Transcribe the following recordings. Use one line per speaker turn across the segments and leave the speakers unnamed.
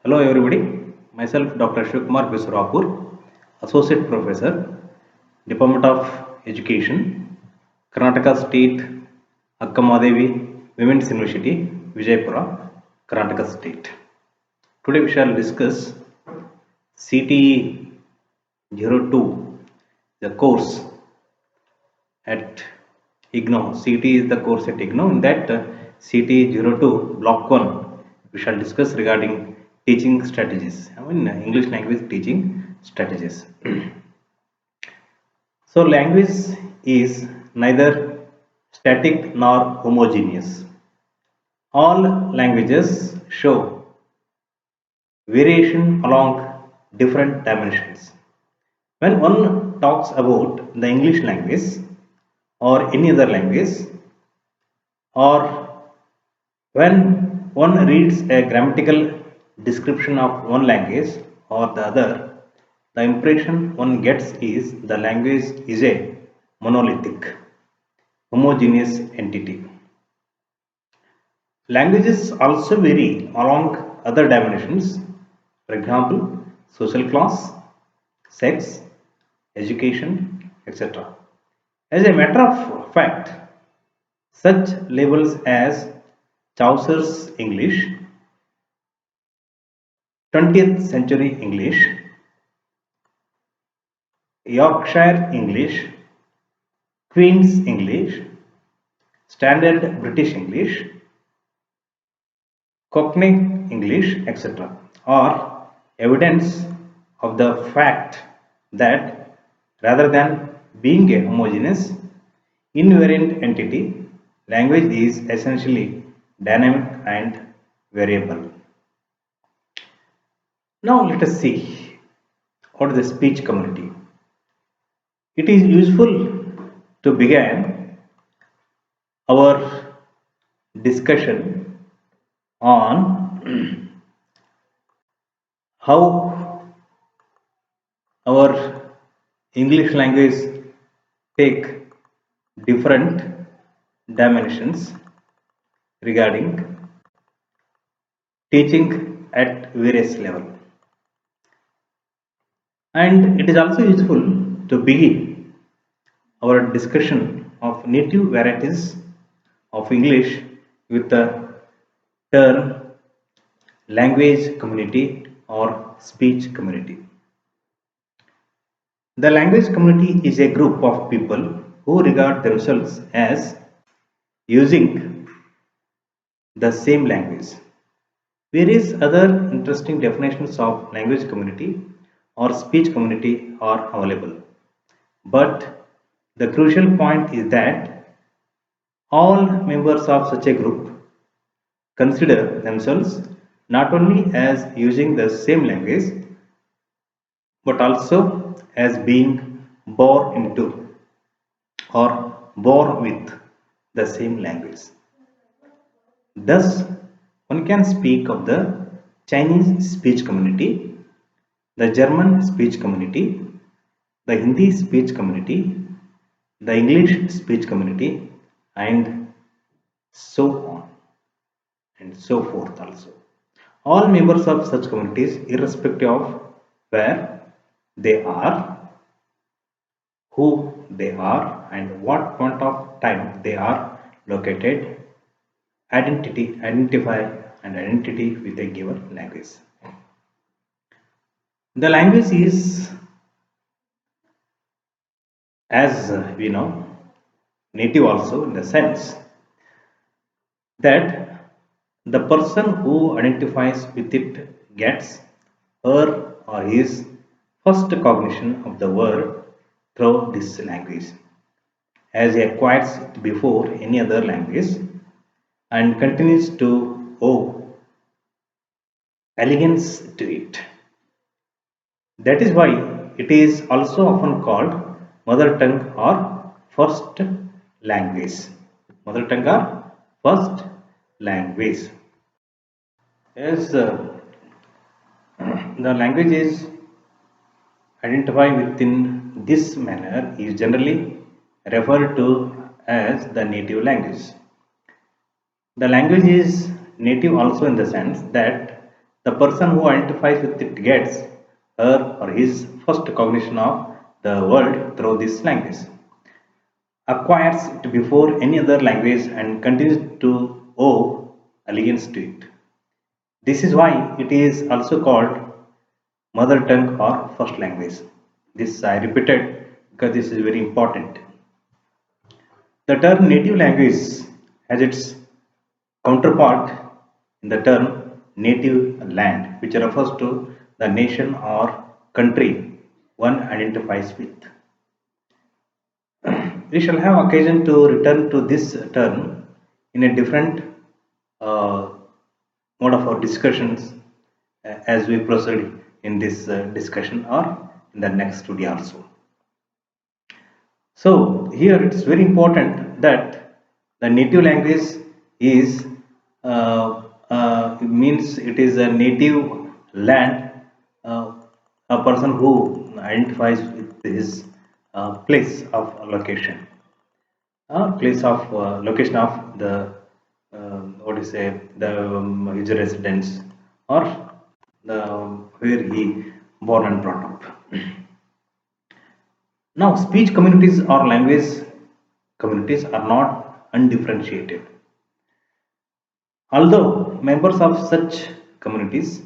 Hello everybody, myself Dr. Shivkumar Bisurapur, Associate Professor, Department of Education, Karnataka State, Akkamadevi Women's University, Vijaypura, Karnataka State. Today we shall discuss CTE 02, the course at Ignou. CTE is the course at Ignou. In that CTE 02, Block 1, we shall discuss regarding teaching strategies. English language teaching strategies. So language is neither static nor homogeneous. All languages show variation along different dimensions. When one talks about the English language or any other language, or when one reads a grammatical description of one language or the other, the impression one gets is the language is a monolithic, homogeneous entity. Languages also vary along other dimensions, for example, social class, sex, education, etc. As a matter of fact, such labels as Chaucer's English, 20th century English, Yorkshire English, Queen's English, Standard British English, Cockney English, etc. are evidence of the fact that rather than being a homogeneous, invariant entity, language is essentially dynamic and variable. Now let us see what is the speech community. It is useful to begin our discussion on how our English language take different dimensions regarding teaching at various levels. And it is also useful to begin our discussion of native varieties of English with the term language community or speech community. The language community is a group of people who regard themselves as using the same language. Various other interesting definitions of language community or speech community are available. But the crucial point is that all members of such a group consider themselves not only as using the same language but also as being born into or born with the same language. Thus, one can speak of the Chinese speech community, the German speech community, the Hindi speech community, the English speech community, and so on and so forth also. All members of such communities, irrespective of where they are, who they are, and what point of time they are located, identify and identity with a given language. The language is, as we know, native also in the sense that the person who identifies with it gets her or his first cognition of the word through this language, as he acquires it before any other language and continues to owe elegance to it. That is why it is also often called mother tongue or first language. Mother tongue or first language. As the language is identified within this manner is generally referred to as the native language. The language is native also in the sense that The person who identifies with it gets her or his first cognition of the world through this language, acquires it before any other language, and continues to owe allegiance to it. This is why it is also called mother tongue or first language. This I repeated because this is very important. The term native language has its counterpart in the term native land, which refers to the nation or country one identifies with. We shall have occasion to return to this term in a different uh, mode of our discussions as we proceed in this discussion or in the next studio also. So here it is very important that the native language is it means it is a native land, uh, a person who identifies with his place of location, place of location of the what is say the his residence or the where he born and brought up. Now, speech communities or language communities are not undifferentiated. Although members of such communities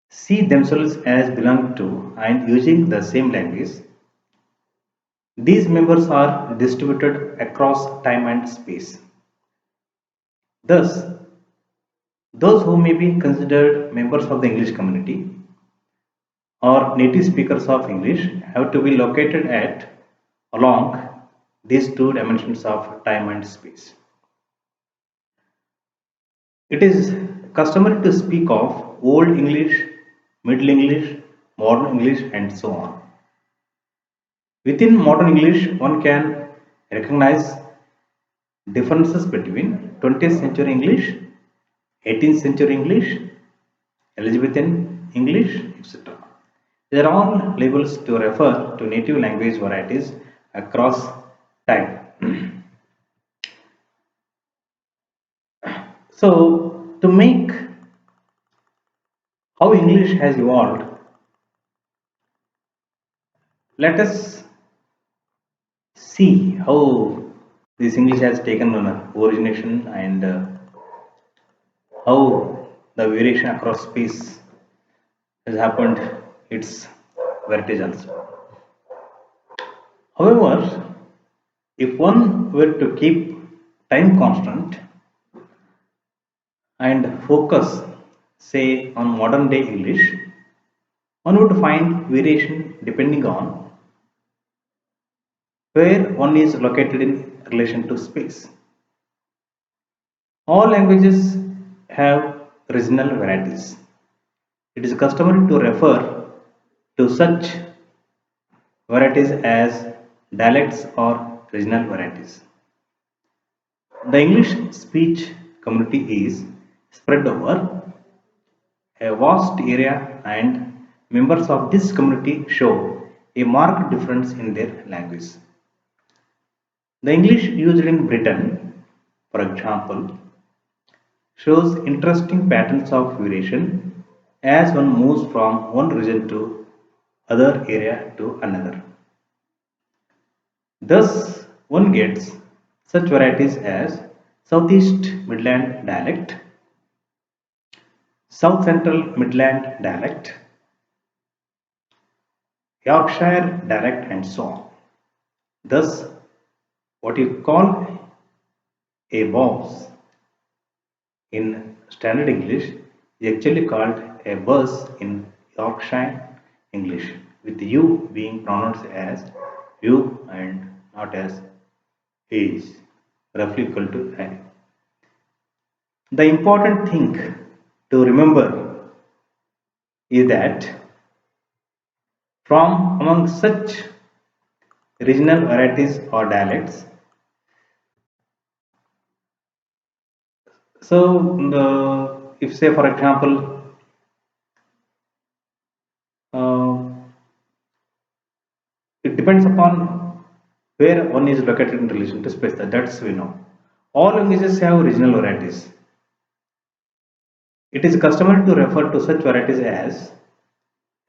see themselves as belonging to and using the same language, these members are distributed across time and space. Thus, those who may be considered members of the English community or native speakers of English have to be located at along these two dimensions of time and space. It is customary to speak of Old English, Middle English, Modern English, and so on. Within Modern English, one can recognize differences between 20th century English, 18th century English, Elizabethan English, etc. They are all labels to refer to native language varieties across time. So, to make how English has evolved, let us see how this English has taken on origination and how the variation across space has happened, its varieties also. However, if one were to keep time constant and focus, say, on modern day English, one would find variation depending on where one is located in relation to space. All languages have regional varieties. It is customary to refer to such varieties as dialects or regional varieties. The English speech community is spread over a vast area, and members of this community show a marked difference in their language. The English used in Britain, for example, shows interesting patterns of variation as one moves from one region to other area to another. Thus, one gets such varieties as Southeast Midland dialect, South Central Midland dialect, Yorkshire dialect, and so on. Thus, what you call a boss in standard English is actually called a bus in Yorkshire English, with you being pronounced as you and not as is, roughly equal to I. The important thing to remember is that from among such regional varieties or dialects, so if say for example, uh, it depends upon where one is located in relation to space. That's we know. All languages have regional varieties. It is customary to refer to such varieties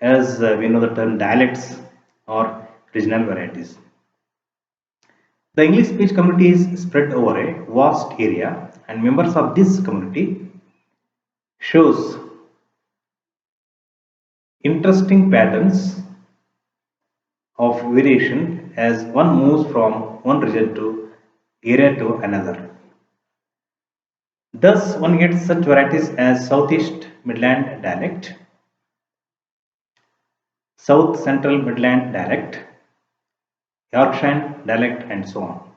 as we know the term dialects or regional varieties. The English speech community is spread over a vast area, and members of this community shows interesting patterns of variation as one moves from one region to area to another. Thus, one gets such varieties as Southeast Midland dialect, South Central Midland dialect, Yorkshire dialect, and so on.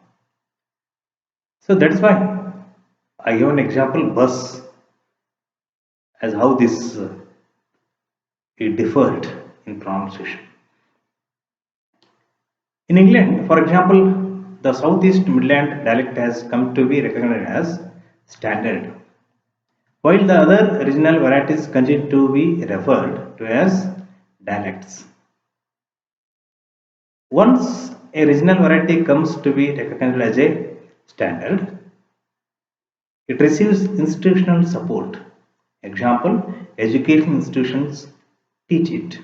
So that's why I give an example bus as how this it differed in pronunciation. In England, for example, the Southeast Midland dialect has come to be recognized as standard, while the other regional varieties continue to be referred to as dialects. Once a regional variety comes to be recognized as a standard, it receives institutional support. Example, education institutions teach it,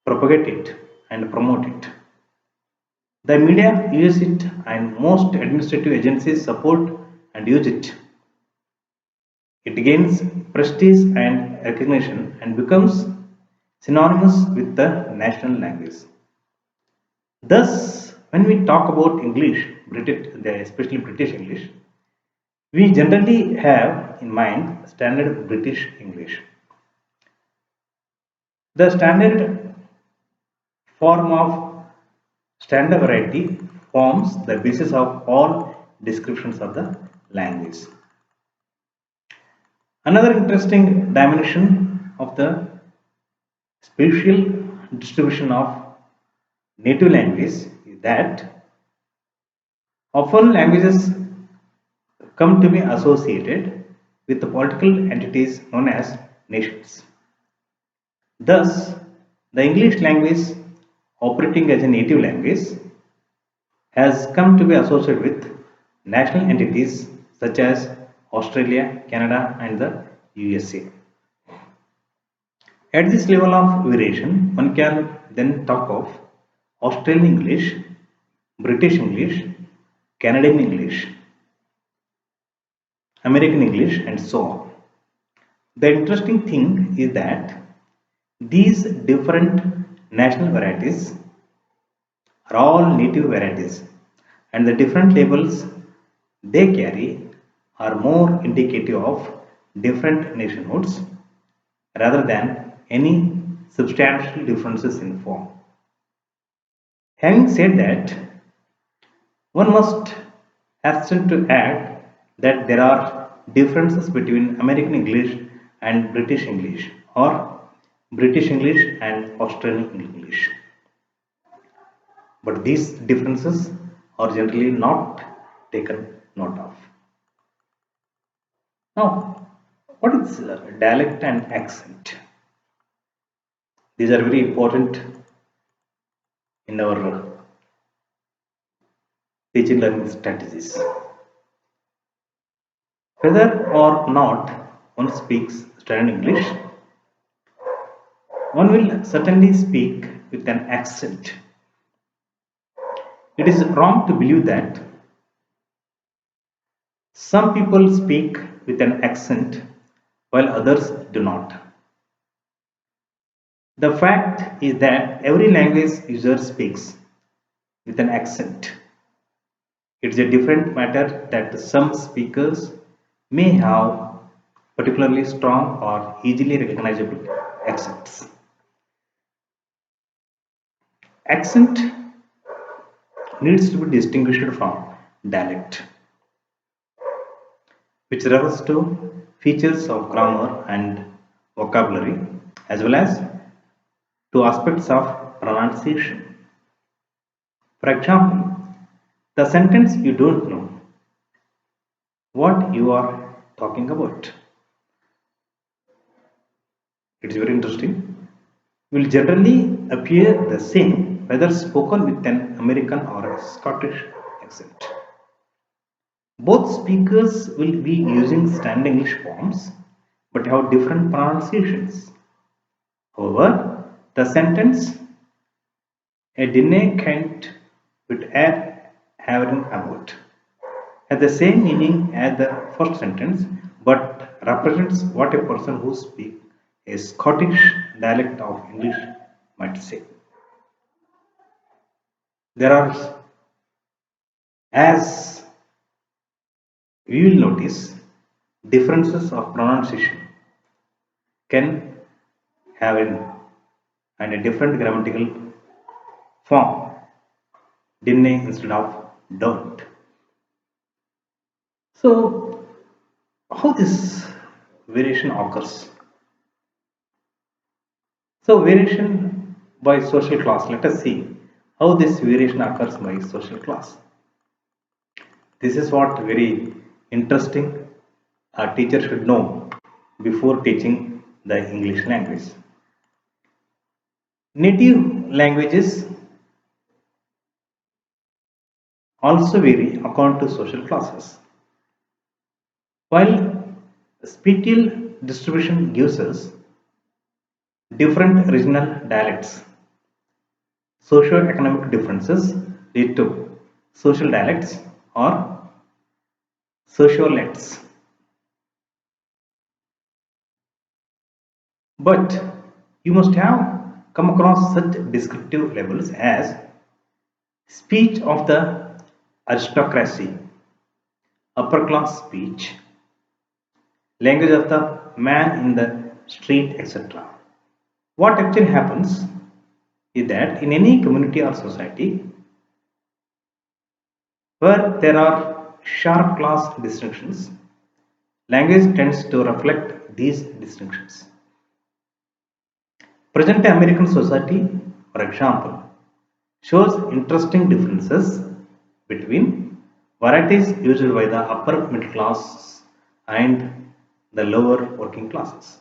propagate it, and promote it. The media use it, and most administrative agencies support and use it. It gains prestige and recognition and becomes synonymous with the national language. Thus, when we talk about English, especially British English, we generally have in mind standard British English. The standard form of standard variety forms the basis of all descriptions of the language. Another interesting dimension of the spatial distribution of native language is that often languages come to be associated with the political entities known as nations. Thus, the English language operating as a native language has come to be associated with national entities such as Australia, Canada, and the USA. At this level of variation, one can then talk of Australian English, British English, Canadian English, American English, and so on. The interesting thing is that these different national varieties are all native varieties, and the different labels they carry are more indicative of different nationhoods rather than any substantial differences in form. Having said that, one must hasten to add that there are differences between American English and British English, or British English and Australian English. But these differences are generally not taken note of. Now, what is dialect and accent? These are very important in our teaching learning strategies. Whether or not one speaks standard English, one will certainly speak with an accent. It is wrong to believe that some people speak with an accent while others do not. The fact is that every language user speaks with an accent. It is a different matter that some speakers may have particularly strong or easily recognizable accents. Accent needs to be distinguished from dialect, which refers to features of grammar and vocabulary as well as to aspects of pronunciation. For example, the sentence "you don't know what you are talking about." It is very interesting. Will generally appear the same whether spoken with an American or a Scottish accent. Both speakers will be using standard English forms but have different pronunciations. However, the sentence a dinner can't with air having about has the same meaning as the first sentence but represents what a person who speaks a Scottish dialect of English might say. There are, as we will notice, differences of pronunciation can have and a different grammatical form, didn't instead of don't. So, how this variation occurs? So, variation by social class. Let us see how this variation occurs by social class. This is what very interesting a teacher should know before teaching the English language. Native languages also vary according to social classes. While spatial distribution gives us different regional dialects, socio-economic differences lead to social dialects or sociolets. But you must have come across such descriptive labels as speech of the aristocracy, upper class speech, language of the man in the street, etc. What actually happens is that in any community or society where there are sharp class distinctions, language tends to reflect these distinctions. Present American society, for example, shows interesting differences between varieties used by the upper middle class and the lower working classes.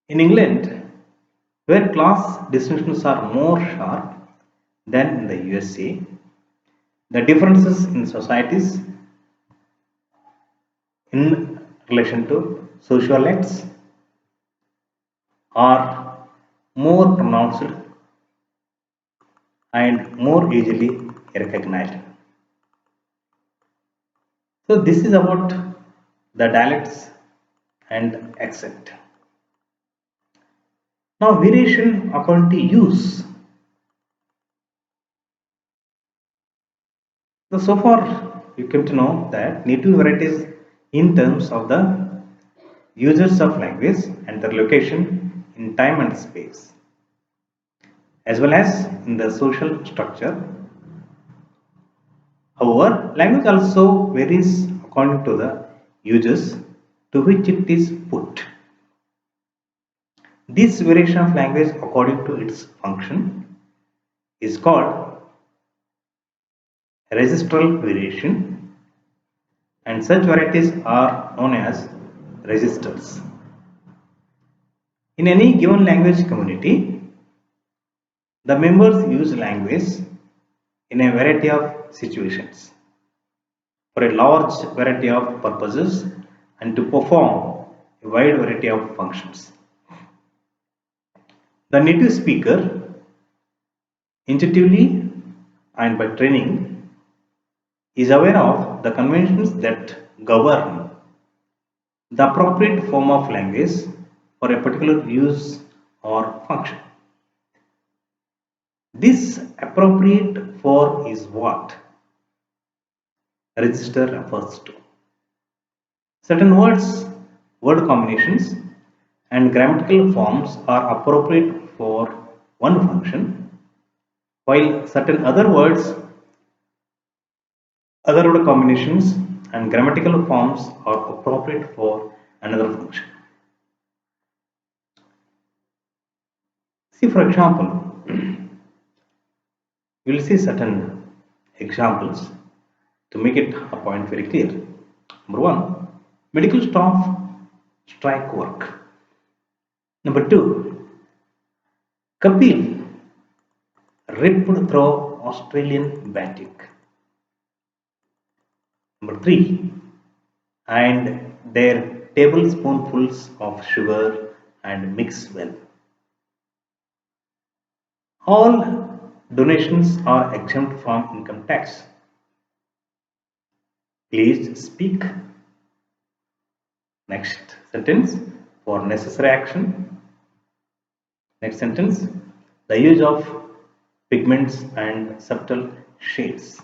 In England, where class distinctions are more sharp than in the USA, the differences in societies in relation to socialites are more pronounced and more easily recognized. So this is about the dialects and accent. Now variation according to use. So far you came to know that native varieties in terms of the users of language and their location in time and space, as well as in the social structure. However, language also varies according to the uses to which it is put. This variation of language according to its function is called registral variation, and such varieties are known as registers. In any given language community, the members use language in a variety of situations for a large variety of purposes and to perform a wide variety of functions. The native speaker, intuitively and by training, is aware of the conventions that govern the appropriate form of language for a particular use or function. This appropriate for is what register refers to. Certain words, word combinations, and grammatical forms are appropriate for one function, while certain other words, other word combinations, and grammatical forms are appropriate for another function. See, for example, we will see certain examples to make it a point very clear. Number one, medical staff strike work. Number two, Kapil ripped through Australian batting. Number three, and their tablespoonfuls of sugar and mix well. All donations are exempt from income tax. Please speak. Next sentence, for necessary action. Next sentence, the use of pigments and subtle shades.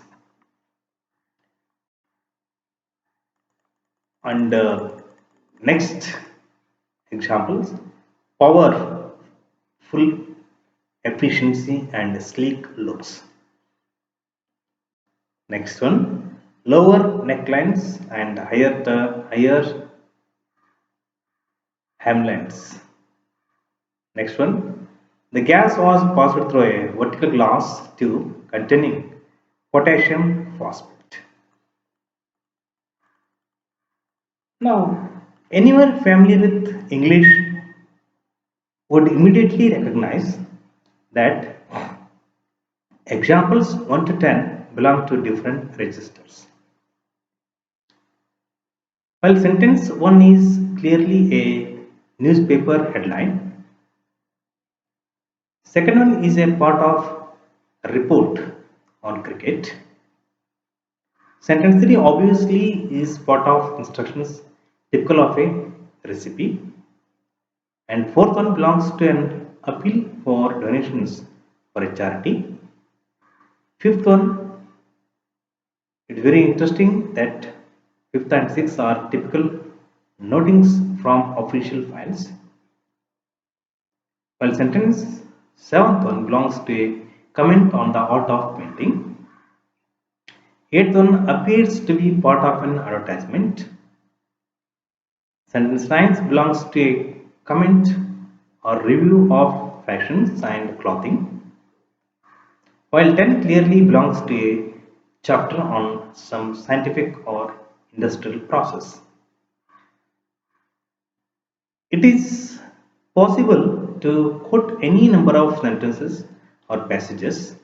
And next examples, power, full efficiency and sleek looks. Next one, lower necklines and higher hemlines. Next one, the gas was passed through a vertical glass tube containing potassium phosphate. Now, anyone familiar with English would immediately recognize that examples 1 to 10 belong to different registers. While sentence 1 is clearly a newspaper headline, second one is a part of a report on cricket. Sentence 3 obviously is part of instructions typical of a recipe. And fourth one belongs to an appeal for donations for a charity. Fifth one, it's very interesting that fifth and sixth are typical notings from official files. While sentence seventh one belongs to a comment on the art of painting. Eighth one appears to be part of an advertisement. Sentence 9 belongs to a comment or review of fashions and clothing, while 10 clearly belongs to a chapter on some scientific or industrial process. It is possible to quote any number of sentences or passages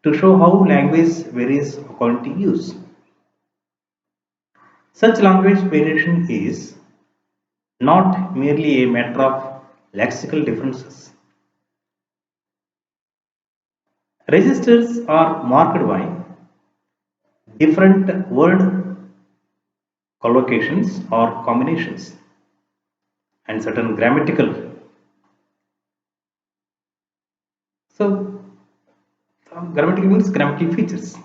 to show how language varies according to use. Such language variation is not merely a matter of lexical differences. Registers are marked by different word collocations or combinations and certain grammatical. So, grammatical means grammatical features.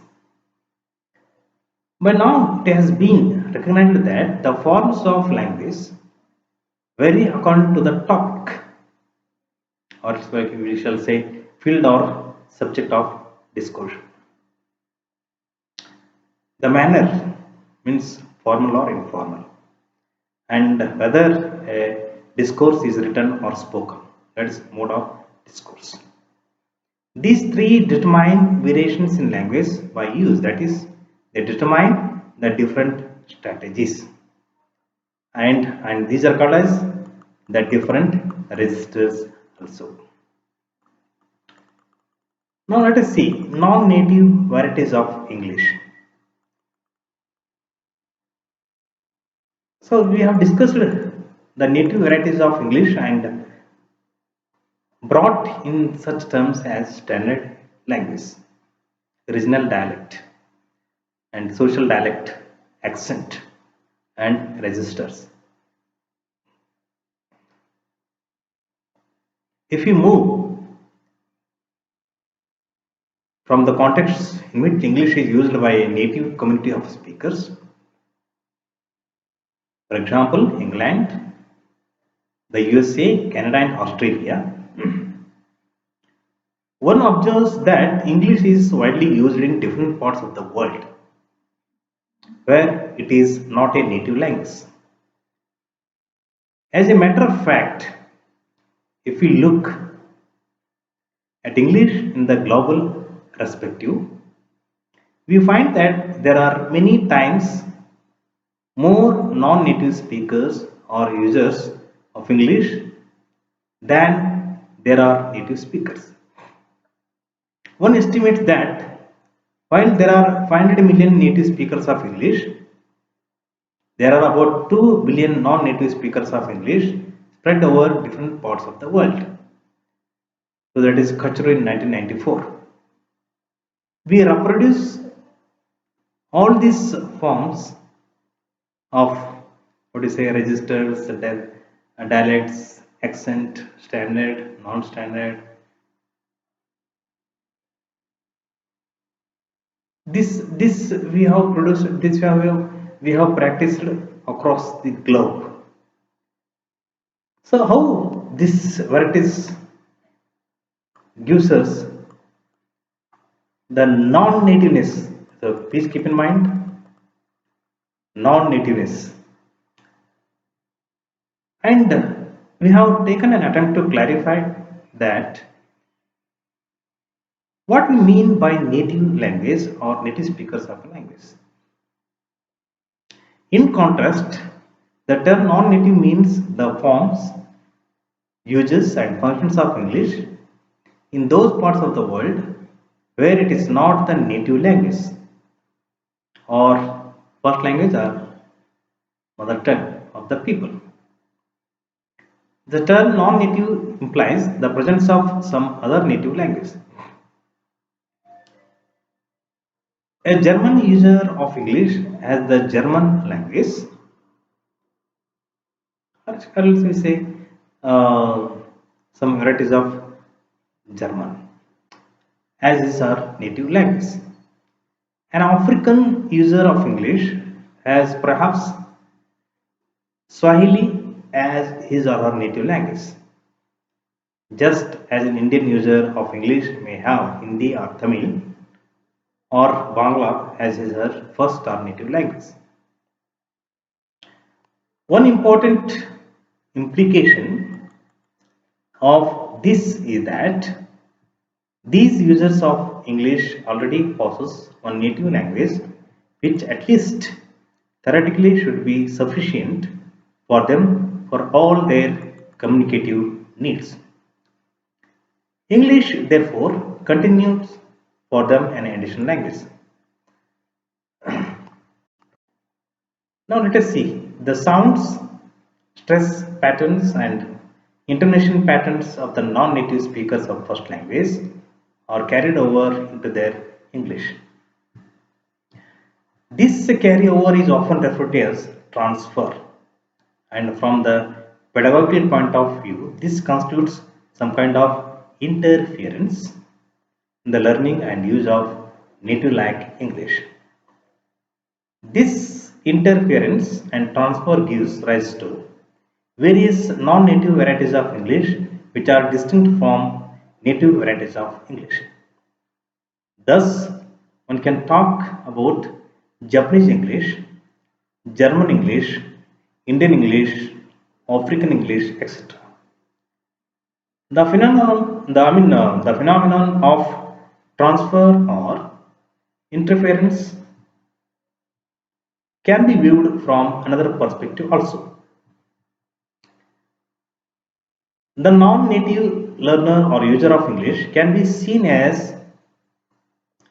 By now, it has been recognized that the forms of language vary according to the topic, or we shall say field or subject of discourse. The manner means formal or informal, and whether a discourse is written or spoken, that is mode of discourse. These three determine variations in language by use, that is, they determine the different strategies, and these are called as the different registers also. Now let us see non-native varieties of English. So we have discussed the native varieties of English and brought in such terms as standard language, regional dialect, and social dialect, accent, and registers. If we move from the context in which English is used by a native community of speakers, for example, England, the USA, Canada, and Australia, one observes that English is widely used in different parts of the world where it is not a native language. As a matter of fact, if we look at English in the global perspective, we find that there are many times more non-native speakers or users of English than there are native speakers. One estimates that while there are 500 million native speakers of English, There are about 2 billion non-native speakers of English spread over different parts of the world. So that is Kachru in 1994. We reproduce all these forms of what do you say registers, dialects, accent, standard, non-standard. This we have produced. This we have practiced across the globe. So how this varieties gives us the non-nativeness. So please keep in mind non-nativeness. And we have taken an attempt to clarify that what we mean by native language or native speakers of a language. In contrast, the term non-native means the forms, uses and functions of English in those parts of the world where it is not the native language or first language or mother tongue of the people. The term non-native implies the presence of some other native language. A German user of English has the German language, or else we say uh, some varieties of German as is our native language. An African user of English has perhaps Swahili as his or her native language, just as an Indian user of English may have Hindi or Tamil or Bangla as his or her first or native language. One important implication of this is that these users of English already possess one native language which at least theoretically should be sufficient for them for all their communicative needs. English therefore continues for them an additional language. Now let us see the sounds, stress patterns and intonation patterns of the non-native speakers of first language are carried over into their English. This carryover is often referred to as transfer, and from the pedagogical point of view, this constitutes some kind of interference in the learning and use of native like English. This interference and transfer gives rise to various non-native varieties of English which are distinct from native varieties of English. Thus, one can talk about Japanese English, German English, Indian English, African English, etc. The phenomenon of transfer or interference can be viewed from another perspective also. The non-native learner or user of English can be seen as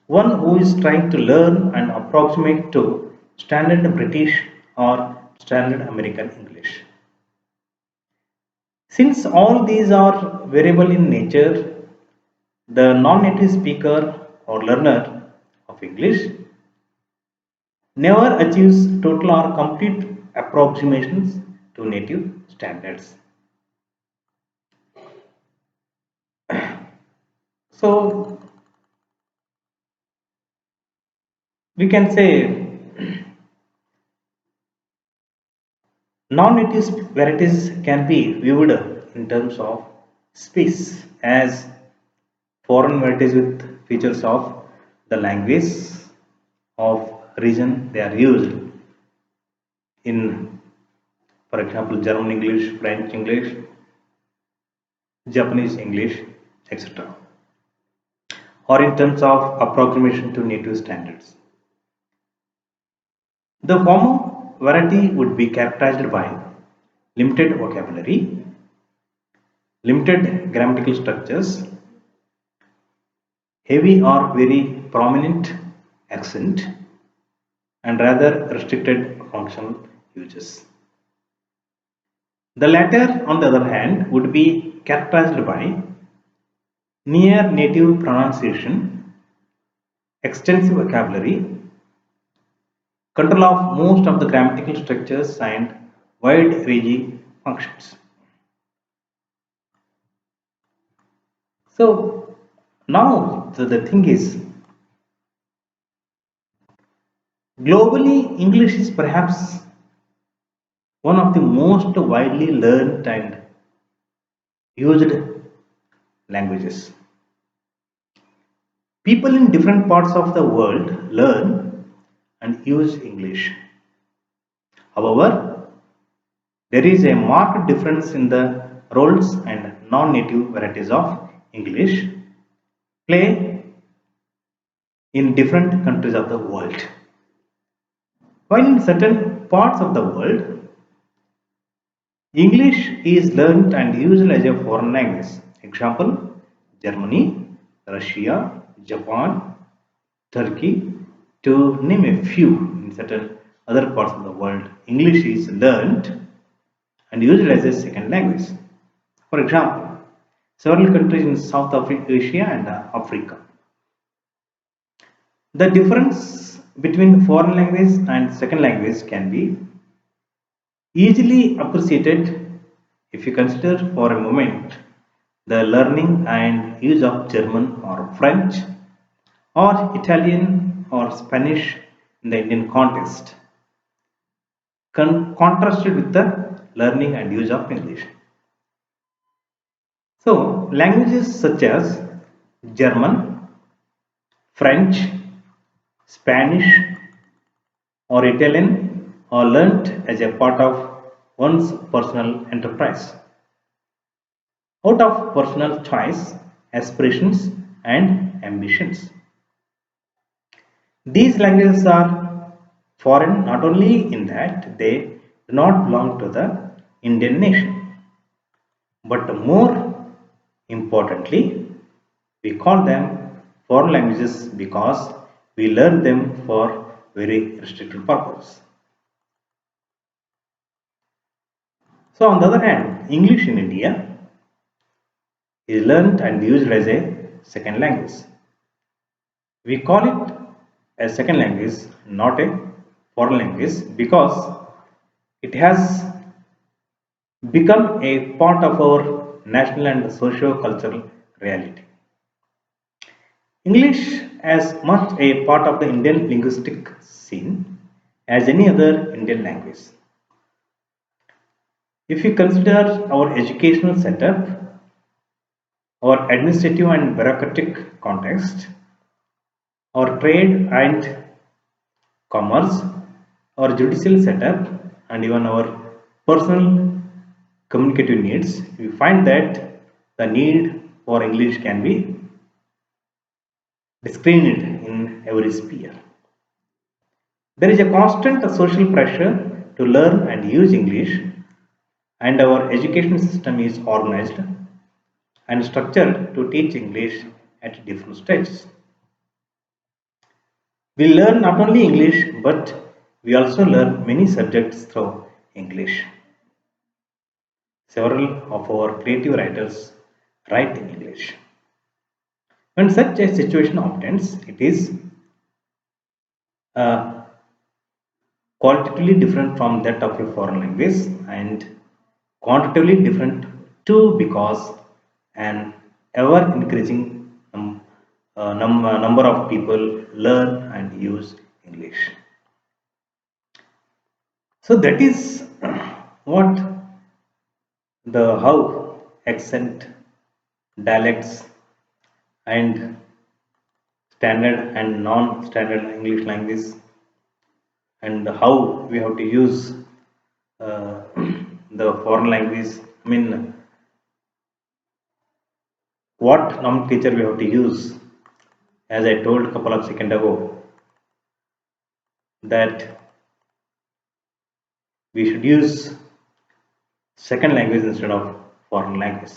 one who is trying to learn and approximate to standard British or standard American English. Since all these are variable in nature, the non-native speaker or learner of English never achieves total or complete approximations to native standards. So we can say non-native varieties can be viewed in terms of space as foreign varieties with features of the language of region they are used in, for example, German English, French English, Japanese English, etc., or in terms of approximation to native standards. The former variety would be characterized by limited vocabulary, limited grammatical structures, heavy or very prominent accent, and rather restricted functional uses. The latter, on the other hand, would be characterized by near native pronunciation, extensive vocabulary, control of most of the grammatical structures, and wide ranging functions. So now the thing is, globally, English is perhaps one of the most widely learned and used languages. People in different parts of the world learn and use English. However, there is a marked difference in the roles and non-native varieties of English play in different countries of the world. While in certain parts of the world, English is learned and used as a foreign language. Example, Germany, Russia, Japan, Turkey, to name a few. In certain other parts of the world, English is learned and used as a second language. For example, several countries in South Asia and Africa. The difference between foreign language and second language can be easily appreciated if you consider for a moment the learning and use of German or French or Italian or Spanish in the Indian context, contrasted with the learning and use of English. So, languages such as German, French, Spanish, or Italian are learnt as a part of one's personal enterprise, out of personal choice, aspirations, and ambitions. These languages are foreign not only in that they do not belong to the Indian nation, but more importantly, we call them foreign languages because we learn them for very restricted purpose. So on the other hand, English in India is learned and used as a second language. We call it a second language, not a foreign language, because it has become a part of our national and socio-cultural reality. English as much a part of the Indian linguistic scene as any other Indian language. If you consider our educational setup, our administrative and bureaucratic context, our trade and commerce, our judicial setup, and even our personal communicative needs, we find that the need for English can be discriminated in every sphere. There is a constant social pressure to learn and use English, and our education system is organized and structured to teach English at different stages. We learn not only English but we also learn many subjects through English. Several of our creative writers write in English. When such a situation obtains, it is uh, qualitatively different from that of a foreign language and quantitatively different too because an ever increasing number of people learn and use English. So that is what the how accent, dialects, and standard and non-standard English language, and how we have to use uh, the foreign language. I mean, what nomenclature we have to use. As I told a couple of seconds ago, that we should use second language instead of foreign language.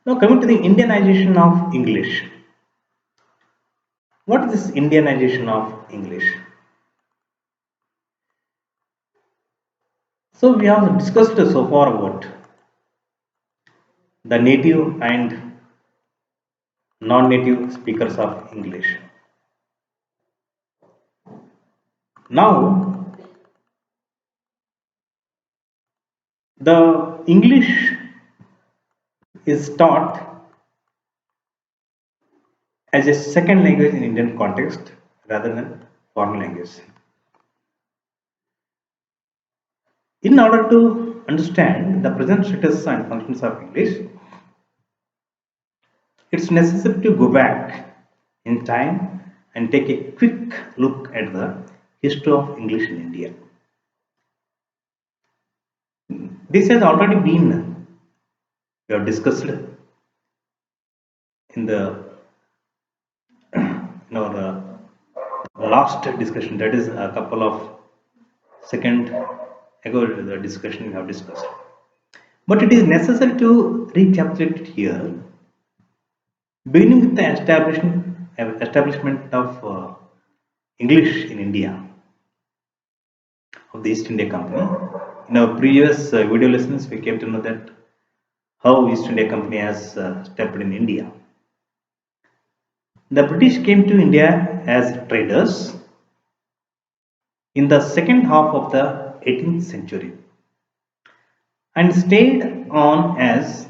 Now coming to the Indianization of English. What is this Indianization of English? So we have discussed so far about the native and non-native speakers of English. Now, the English is taught as a second language in Indian context rather than foreign language. In order to understand the present status and functions of English, it's necessary to go back in time and take a quick look at the history of English in India. This has already been we have discussed in the in our last discussion, that is a couple of seconds ago, the discussion we have discussed. But it is necessary to recapitulate it here, beginning with the establishment of English in India of the East India Company. In our previous video lessons, we came to know that how East India Company has stepped in India. The British came to India as traders in the second half of the 18th century and stayed on as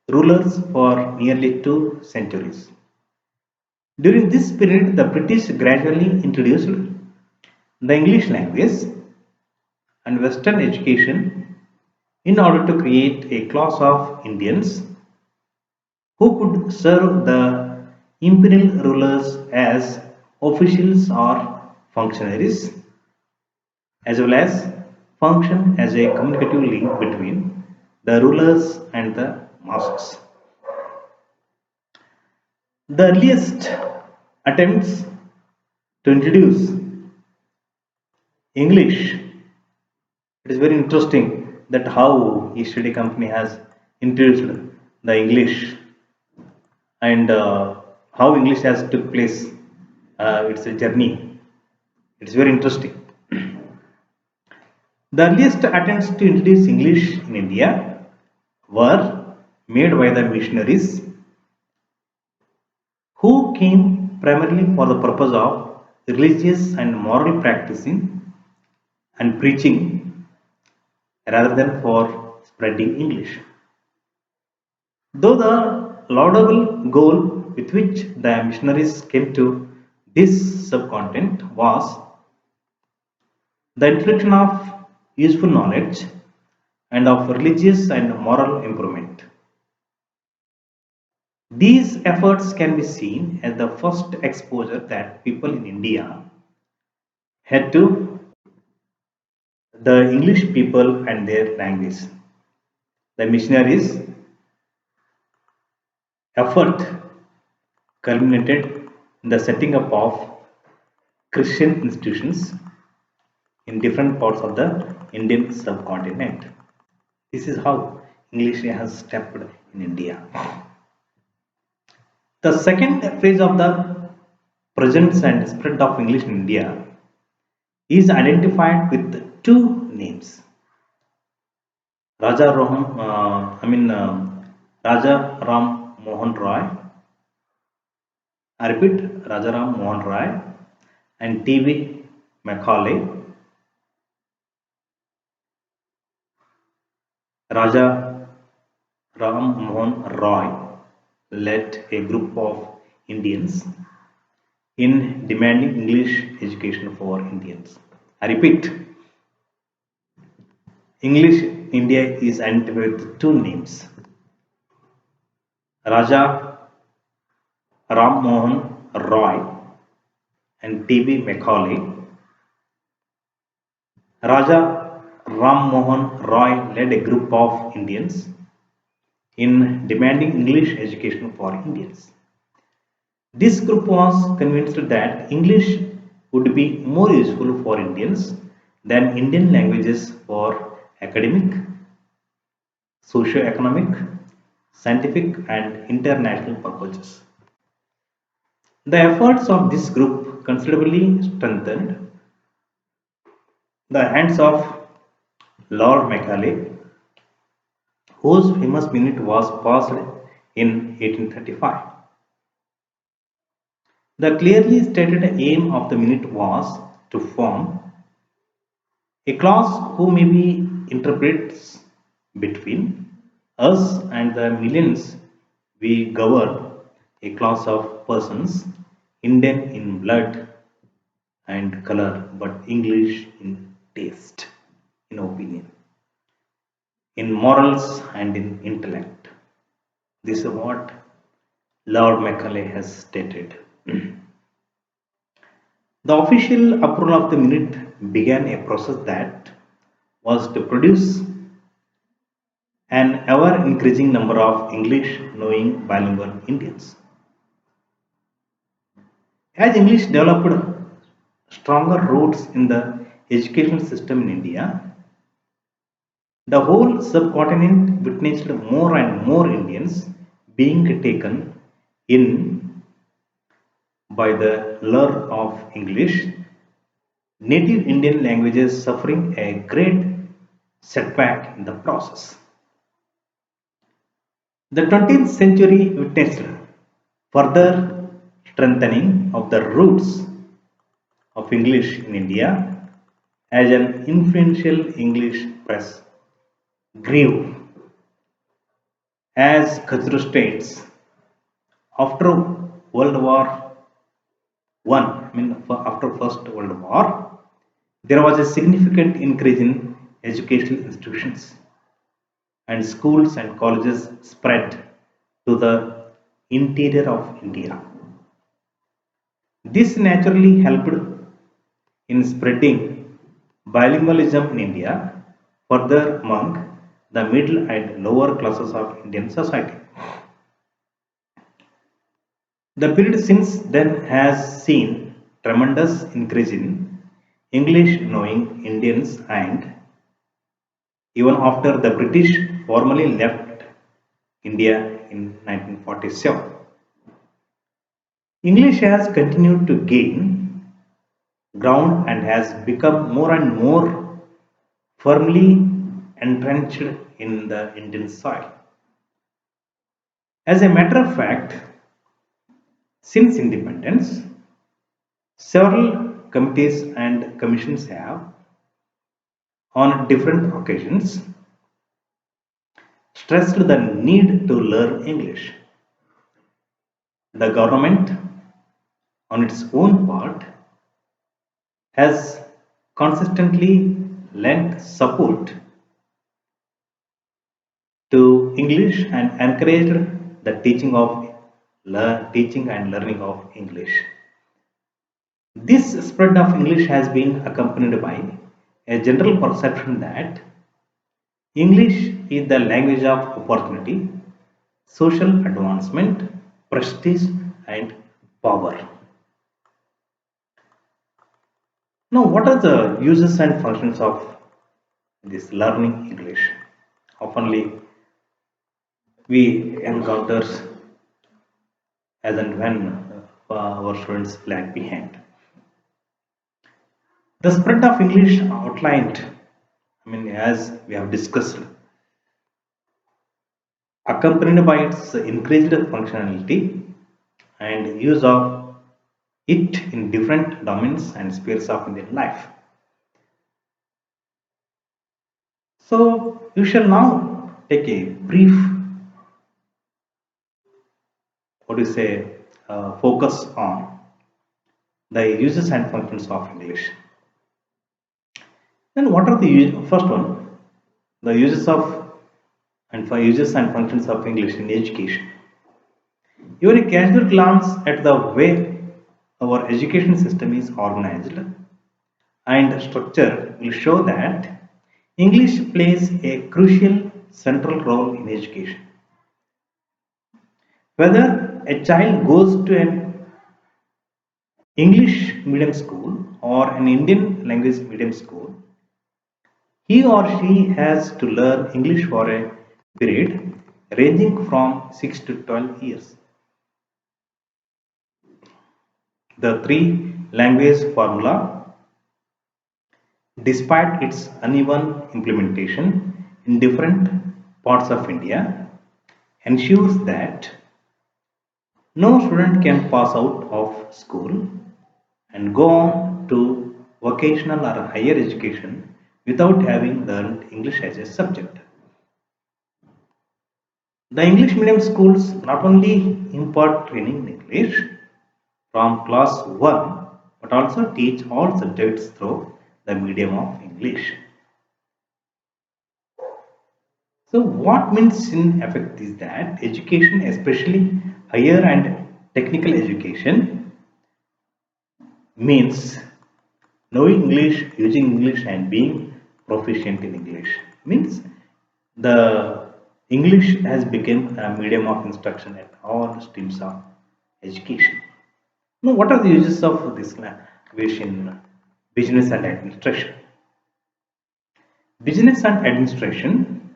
rulers for nearly 2 centuries. During this period, the British gradually introduced the English language and Western education in order to create a class of Indians who could serve the imperial rulers as officials or functionaries, as well as function as a communicative link between the rulers and the masses. The earliest attempts to introduce English, it is very interesting that how East India Company has introduced the English and how English has took place. It's a journey. It's very interesting. The earliest attempts to introduce English in India were made by the missionaries who came primarily for the purpose of religious and moral practicing and preaching rather than for spreading English. Though the laudable goal with which the missionaries came to this subcontinent was the introduction of useful knowledge and of religious and moral improvement. These efforts can be seen as the first exposure that people in India had to the English people and their language. The missionaries' effort culminated in the setting up of Christian institutions in different parts of the Indian subcontinent. This is how English has stepped in India. The second phase of the presence and spread of English in India is identified with two names. Raja Ram, Raja Ram Mohan Roy. I repeat, Raja Ram Mohan Roy and T.V. Macaulay. Raja Ram Mohan Roy led a group of Indians in demanding English education for Indians. I repeat, English India is identified with two names. Raja Ram Mohan Roy and T.B. Macaulay. Raja Ram Mohan Roy led a group of Indians in demanding English education for Indians. This group was convinced that English would be more useful for Indians than Indian languages for academic, socio-economic, scientific and international purposes. The efforts of this group considerably strengthened the hands of Lord Macaulay, whose famous minute was passed in 1835. The clearly stated aim of the minute was to form a clause who maybe interprets between us and the millions we govern, a class of persons, Indian in blood and color, but English in taste, in opinion, in morals and in intellect. This is what Lord Macaulay has stated. The official approval of the minute began a process that was to produce an ever increasing number of English knowing bilingual Indians. As English developed stronger roots in the educational system in India, the whole subcontinent witnessed more and more Indians being taken in by the lure of English, native Indian languages suffering a great setback in the process. The 20th century witnessed further strengthening of the roots of English in India as an influential English press grew. As Khajuraho states, after World War One, after First World War, there was a significant increase in educational institutions, and schools and colleges spread to the interior of India. This naturally helped in spreading bilingualism in India further among the middle and lower classes of Indian society. The period since then has seen tremendous increase in English knowing Indians, and even after the British formally left India in 1947, English has continued to gain ground and has become more and more firmly entrenched in the Indian soil. As a matter of fact, since independence, several committees and commissions have, on different occasions, stressed the need to learn English. The government, on its own part, has consistently lent support to English and encouraged the teaching and learning of English. This spread of English has been accompanied by a general perception that English is the language of opportunity, social advancement, prestige, and power. Now, what are the uses and functions of this learning English? Oftenly, we encounter as and when our students lag behind. The spread of English outlined, as we have discussed, accompanied by its increased functionality and use of it in different domains and spheres of Indian life. So, we shall now take a brief, focus on the uses and functions of English. Then, what are the first one? The uses of and for uses and functions of English in education. Even a casual glance at the way our education system is organized and structured will show that English plays a crucial central role in education. Whether a child goes to an English medium school or an Indian language medium school, he or she has to learn English for a period ranging from 6 to 12 years. The three language formula despite its uneven implementation in different parts of India, ensures that no student can pass out of school and go on to vocational or higher education without having learned English as a subject. The English medium schools not only impart training in English from class 1 but also teach all subjects through the medium of English. So what means in effect is that education, especially higher and technical education, means knowing English, using English and being proficient in English. Means the English has become a medium of instruction at all streams of education. Now, what are the uses of this language in business and administration? Business and administration,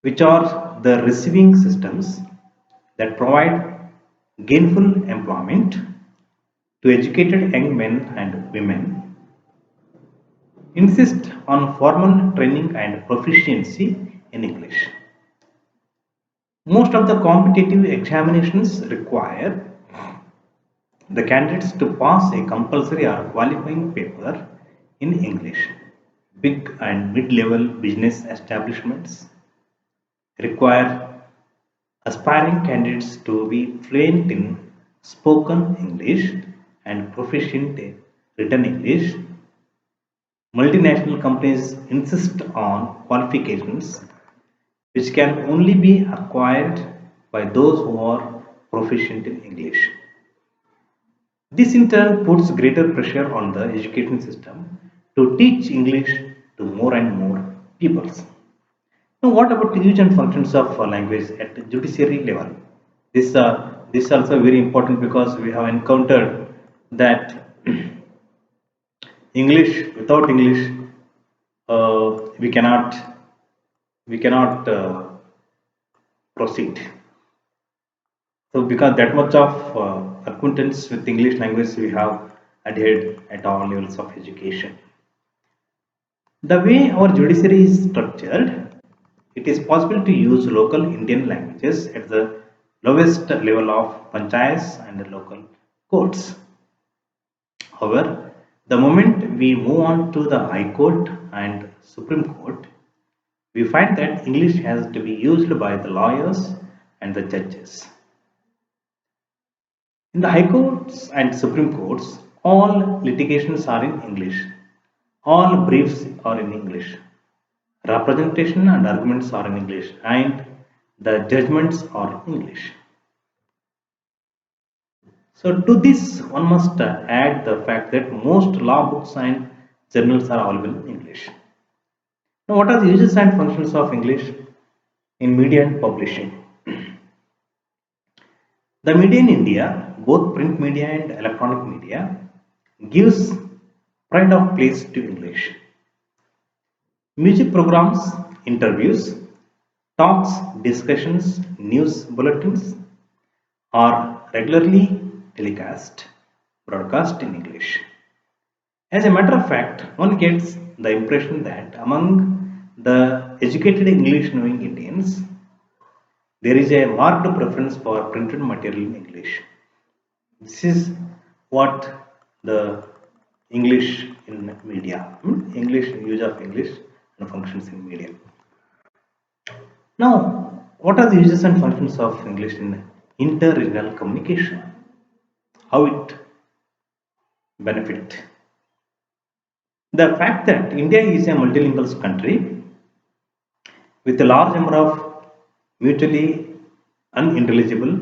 which are the receiving systems that provide gainful employment to educated young men and women, insist on formal training and proficiency in English. Most of the competitive examinations require the candidates to pass a compulsory or qualifying paper in English. Big and mid-level business establishments require aspiring candidates to be fluent in spoken English and proficient in written English. Multinational companies insist on qualifications which can only be acquired by those who are proficient in English. This in turn puts greater pressure on the education system to teach English to more and more peoples. Now, what about the use and functions of language at the judiciary level? This is also very important because we have encountered that English without English we cannot proceed. So because that much of acquaintance with English language we have adhered at all levels of education. The way our judiciary is structured, it is possible to use local Indian languages at the lowest level of panchayats and local courts. However, the moment we move on to the High Court and Supreme Court, we find that English has to be used by the lawyers and the judges. In the High Courts and Supreme Courts, all litigations are in English, all briefs are in English, representation and arguments are in English, and the judgments are in English. So, to this, one must add the fact that most law books and journals are available in English. Now, what are the uses and functions of English in media and publishing? The media in India, both print media and electronic media, gives pride of place to English. Music programs, interviews, talks, discussions, news bulletins are regularly broadcast in English. As a matter of fact, one gets the impression that among the educated English knowing Indians, there is a marked preference for printed material in English. This is what the English in media, English use of English and functions in media. Now, what are the uses and functions of English in inter-regional communication? How it benefit? The fact that India is a multilingual country with a large number of mutually unintelligible,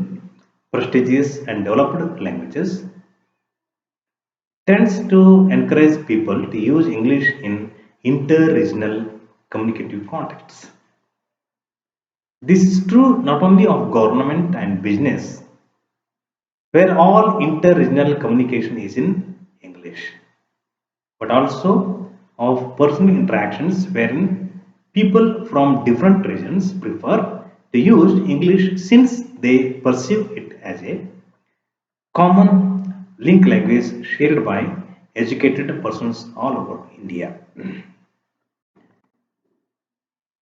prestigious and developed languages tends to encourage people to use English in inter-regional communicative contexts. This is true not only of government and business, where all inter-regional communication is in English, but also of personal interactions wherein people from different regions prefer to use English since they perceive it as a common link language shared by educated persons all over India.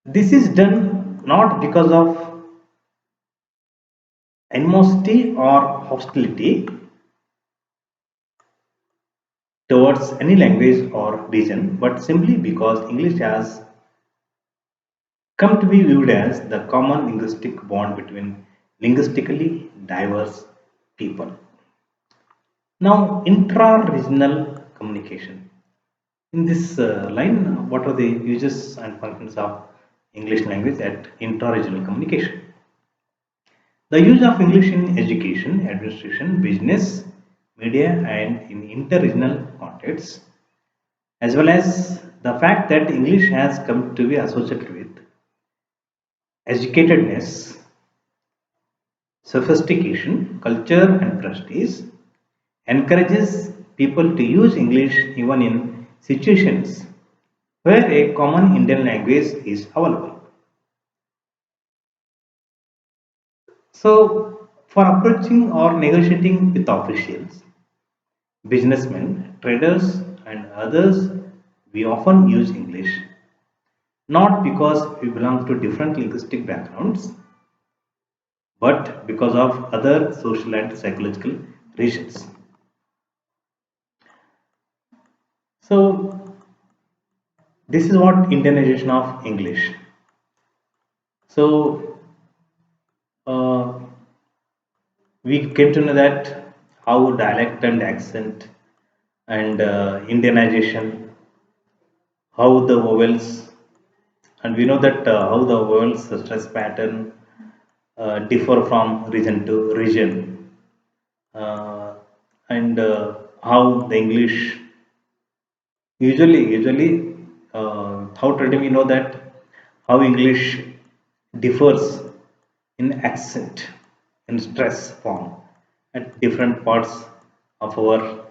This is done not because of animosity or hostility towards any language or region, but simply because English has come to be viewed as the common linguistic bond between linguistically diverse people. Now, intra-regional communication. In this line, what are the uses and functions of English language at intra-regional communication? The use of English in education, administration, business, media, and in inter-regional contexts, as well as the fact that English has come to be associated with educatedness, sophistication, culture, and prestige, encourages people to use English even in situations where a common Indian language is available. So, for approaching or negotiating with officials, businessmen, traders, and others, we often use English, not because we belong to different linguistic backgrounds, but because of other social and psychological reasons. So, this is what Indianization of English. So, uh, we came to know that how dialect and accent and Indianization, how the vowels, and we know that how the vowels stress pattern differ from region to region, uh, and how the English how today we know that how English differs in accent in stress form at different parts of our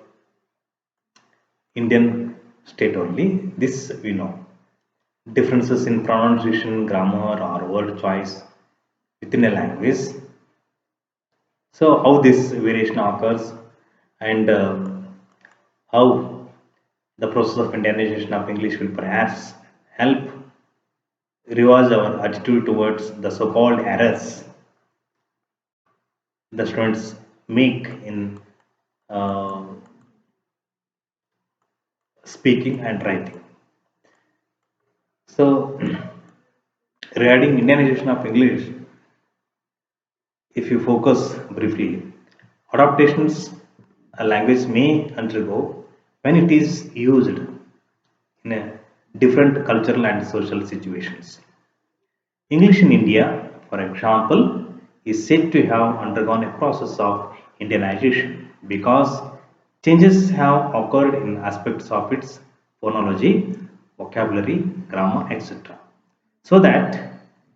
Indian state only. This we know. Differences in pronunciation, grammar, or word choice within a language. So, how this variation occurs and how the process of Indianization of English will perhaps help revise our attitude towards the so-called errors the students make in uh, speaking and writing. So, regarding Indianization of English, if you focus briefly, adaptations a language may undergo when it is used in a different cultural and social situations. English in India, for example, is said to have undergone a process of Indianization because changes have occurred in aspects of its phonology, vocabulary, grammar, etc. So that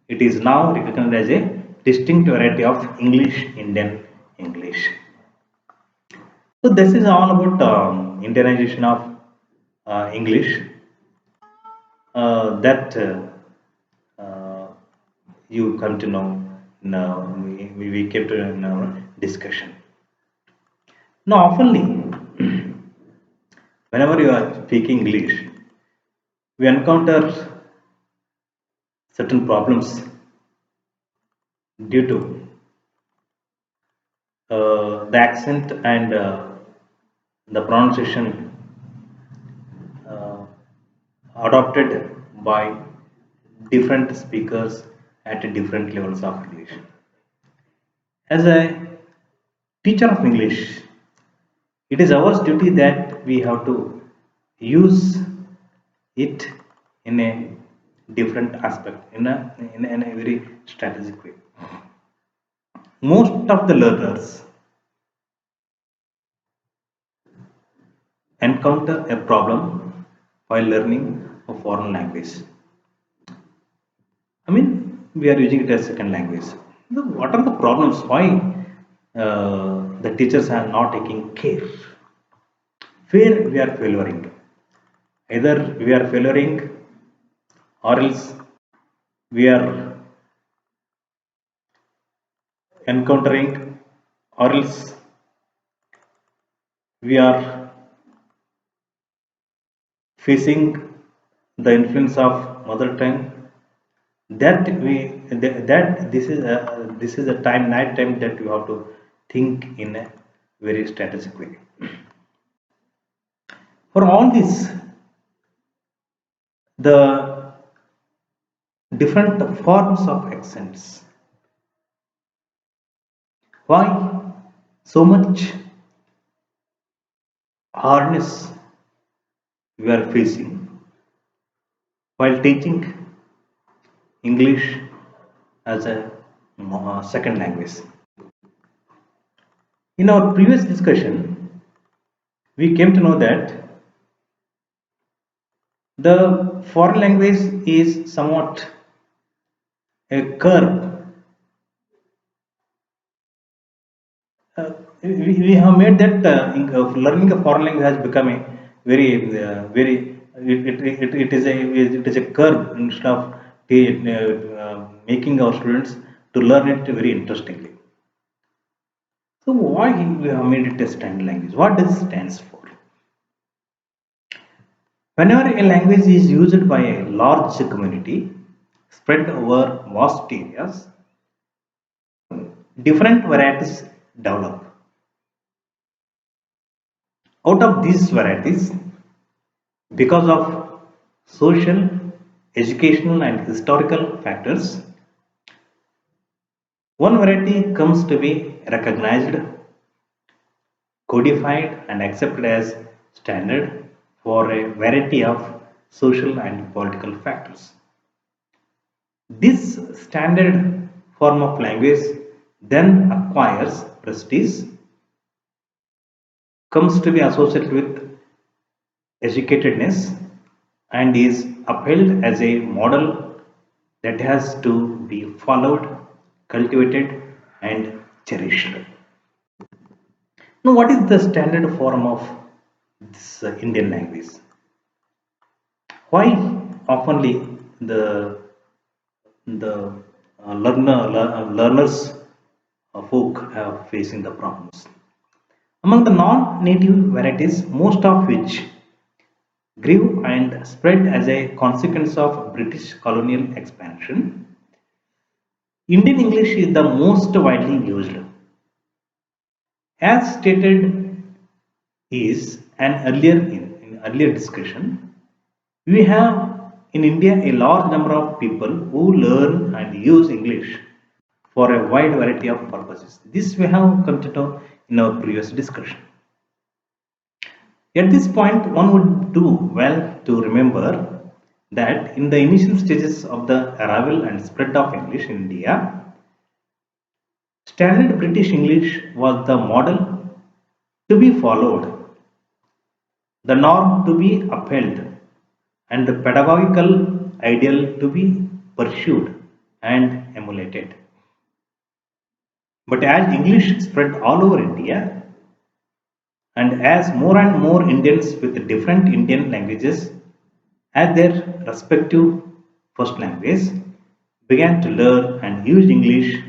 it is now recognized as a distinct variety of English Indian English. So this is all about Indianization of English that uh, you come to know. Now we came to in our discussion. Now, oftenly, whenever you are speaking English, we encounter certain problems due to the accent and the pronunciation uh, adopted by different speakers at different levels of English. As a teacher of English, it is our duty that we have to use it in a different aspect, in a very strategic way. Most of the learners encounter a problem while learning a foreign language. I mean, we are using it as second language. What are the problems? Why the teachers are not taking care? Where we are failing? Either we are failing or else we are encountering or else we are facing the influence of mother tongue, that we that this is a time night time that you have to think in a very strategic way. For all this, the different forms of accents, why so much hardness we are facing while teaching English as a second language. In our previous discussion, we came to know that the foreign language is somewhat a curve. We have made that learning a foreign language has become a very it is a curve instead of making our students to learn it very interestingly. So why we have made it a standard language? What does it stands for? Whenever a language is used by a large community spread over vast areas, different varieties develop. Out of these varieties, because of social, educational, and historical factors, one variety comes to be recognized, codified, and accepted as standard for a variety of social and political factors. This standard form of language then acquires prestige, comes to be associated with educatedness, and is upheld as a model that has to be followed, cultivated, and cherished. Now, what is the standard form of this Indian language? Why oftenly the learners folk have facing the problems? Among the non-native varieties, most of which grew and spread as a consequence of British colonial expansion, Indian English is the most widely used. As stated is an in earlier discussion, we have in India a large number of people who learn and use English for a wide variety of purposes. This we have come to know in our previous discussion. At this point, one would do well to remember that in the initial stages of the arrival and spread of English in India, standard British English was the model to be followed, the norm to be upheld, and the pedagogical ideal to be pursued and emulated. But as English spread all over India, and as more and more Indians with different Indian languages as their respective first language began to learn and use English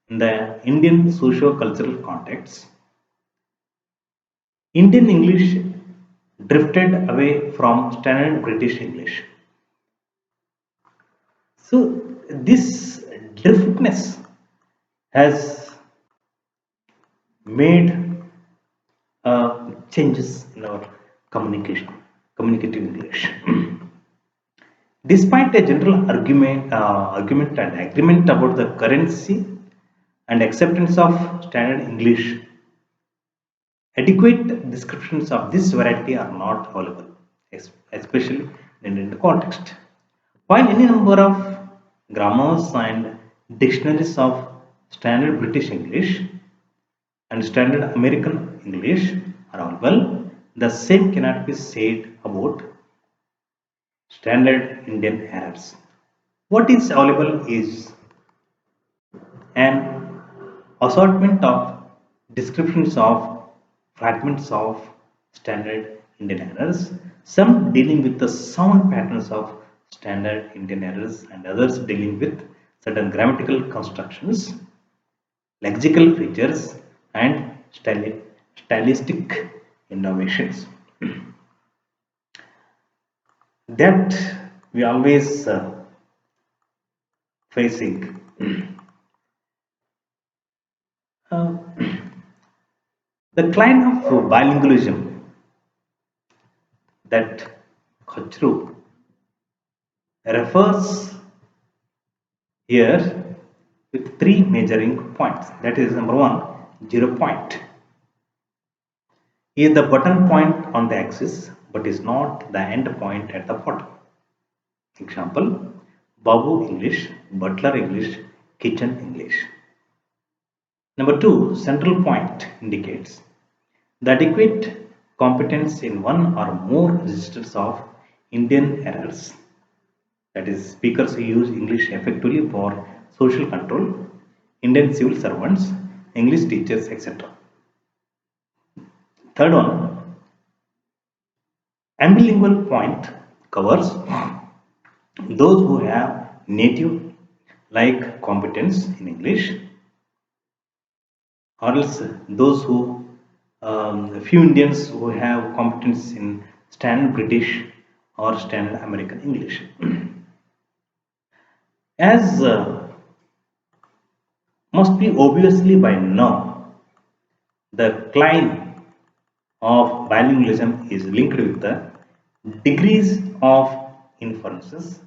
in the Indian socio-cultural context, Indian English drifted away from standard British English. So this driftness has made changes in our communicative English. Despite a general argument and agreement about the currency and acceptance of standard English, adequate descriptions of this variety are not available, especially in Indian context. While any number of grammars and dictionaries of standard British English and standard American English are available, the same cannot be said about standard Indian errors. What is available is an assortment of descriptions of fragments of standard Indian errors, some dealing with the sound patterns of standard Indian errors and others dealing with certain grammatical constructions, lexical features, and stylistic innovations. that we always facing. Uh, the claim of bilingualism that Khachru refers here with three measuring points. That is, number one, 0 point is the button point on the axis but is not the end point at the bottom. Example, Babu English, Butler English, Kitchen English. Number two, central point indicates the adequate competence in one or more registers of Indian errors, that is, speakers who use English effectively for social control, Indian civil servants, English teachers, etc. Third one, ambilingual point covers those who have native like competence in English, or else those who few Indians who have competence in standard British or standard American English. As must be obviously by now, the claim of bilingualism is linked with the degrees of inferences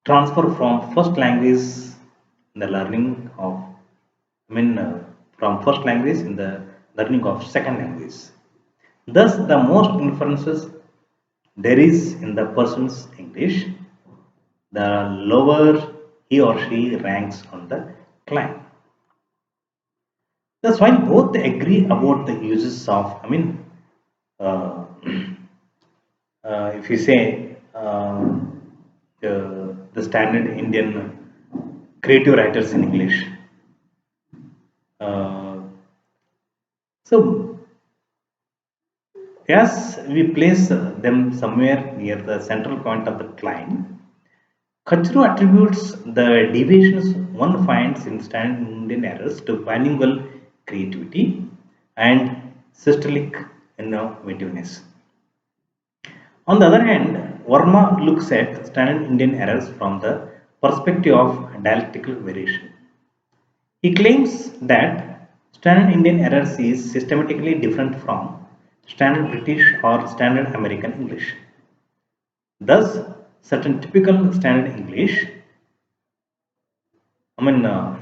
transfer from first language in the learning of, from first language in the learning of second language. Thus, the most inferences there is in the person's English, the lower he or she ranks on the climb. Thus, while both agree about the uses of, uh, if you say the standard Indian creative writers in English, uh, so as we place them somewhere near the central point of the climb, Kachru attributes the deviations one finds in standard Indian errors to bilingual creativity and systolic innovativeness. On the other hand, Verma looks at standard Indian errors from the perspective of dialectical variation. He claims that standard Indian errors is systematically different from standard British or standard American English. Thus, certain typical standard English,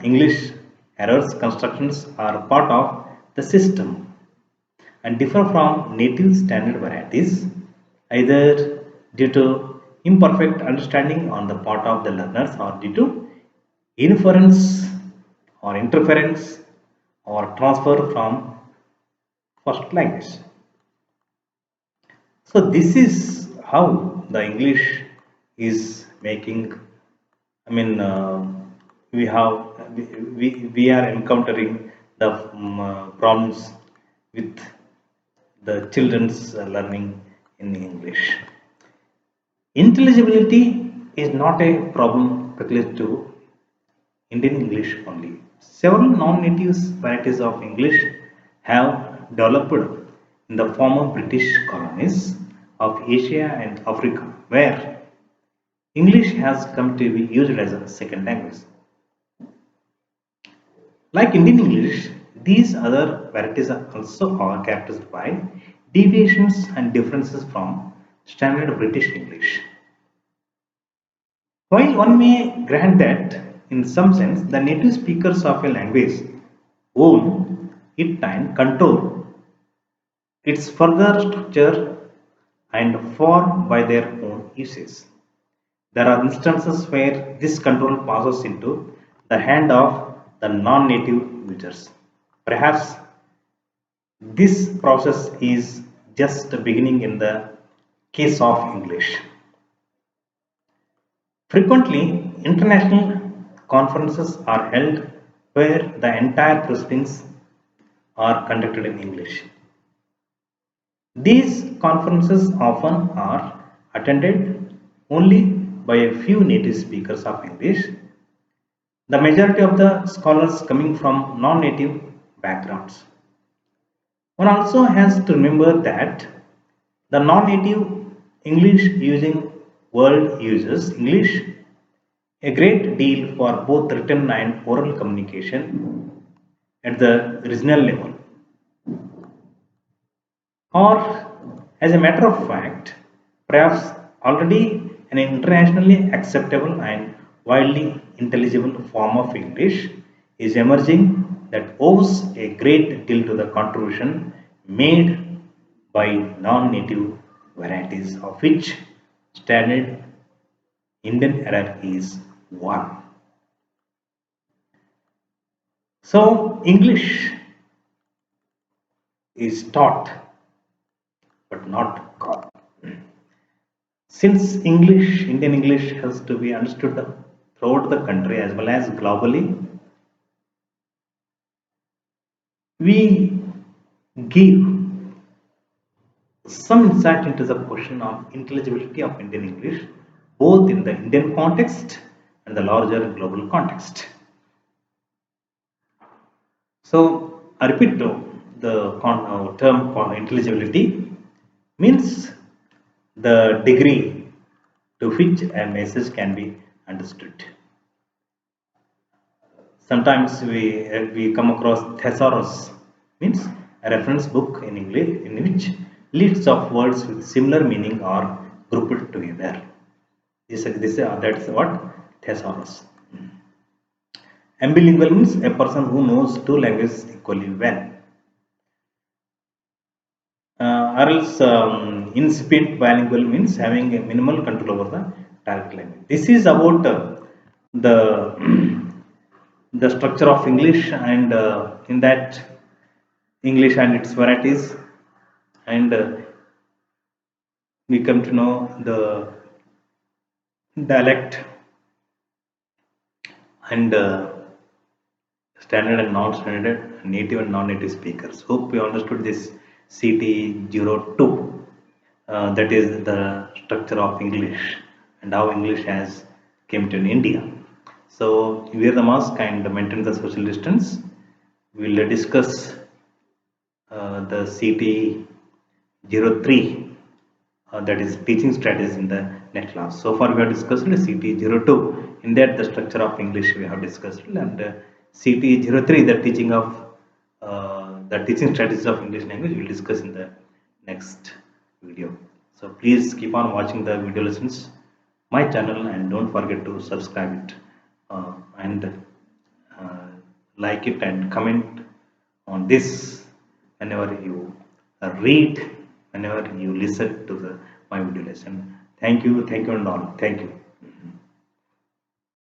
English errors constructions are part of the system and differ from native standard varieties either due to imperfect understanding on the part of the learners or due to inference or interference or transfer from first language. So this is how the English is making. I mean, we have we are encountering the problems with the children's learning in English. Intelligibility is not a problem peculiar to Indian English only. Several non-native varieties of English have developed in the former British colonies of Asia and Africa, where English has come to be used as a second language. Like Indian English, these other varieties are also are characterized by deviations and differences from standard British English. While one may grant that, in some sense, the native speakers of a language own it and control its further structure and form by their own uses. There are instances where this control passes into the hand of the non-native users. Perhaps this process is just beginning in the case of English. Frequently, international conferences are held where the entire proceedings are conducted in English. These conferences often are attended only by a few native speakers of English, the majority of the scholars coming from non-native backgrounds. One also has to remember that the non-native English using world uses English a great deal for both written and oral communication at the regional level. Or, as a matter of fact, perhaps already an internationally acceptable and widely intelligible form of English is emerging that owes a great deal to the contribution made by non-native varieties, of which standard Indian hierarchy is one. So, English is taught but not caught. Since English, Indian English has to be understood throughout the country as well as globally, we give some insight into the question of intelligibility of Indian English, both in the Indian context and the larger global context. So, I repeat the term intelligibility means the degree to which a message can be understood. Sometimes we come across thesaurus, means a reference book in English in which lists of words with similar meaning are grouped together. That's what thesaurus. Ambilingual means a person who knows two languages equally well. Or else incipient bilingual means having a minimal control over the dialect language. This is about the the structure of English, and in that English and its varieties, and we come to know the dialect and standard and non-standard, native and non-native speakers. Hope you understood this CT02. That is the structure of English and how English has came to in India. So wear the mask and maintain the social distance. We will discuss the CT03, that is teaching strategies in the next class. So far we have discussed CT02, in that the structure of English we have discussed, and CT03, the teaching strategies of English language, we will discuss in the next video. So please keep on watching the video lessons my channel, and don't forget to subscribe it, and like it and comment on this whenever you read, whenever you listen to my video lesson. Thank you and all. Thank you.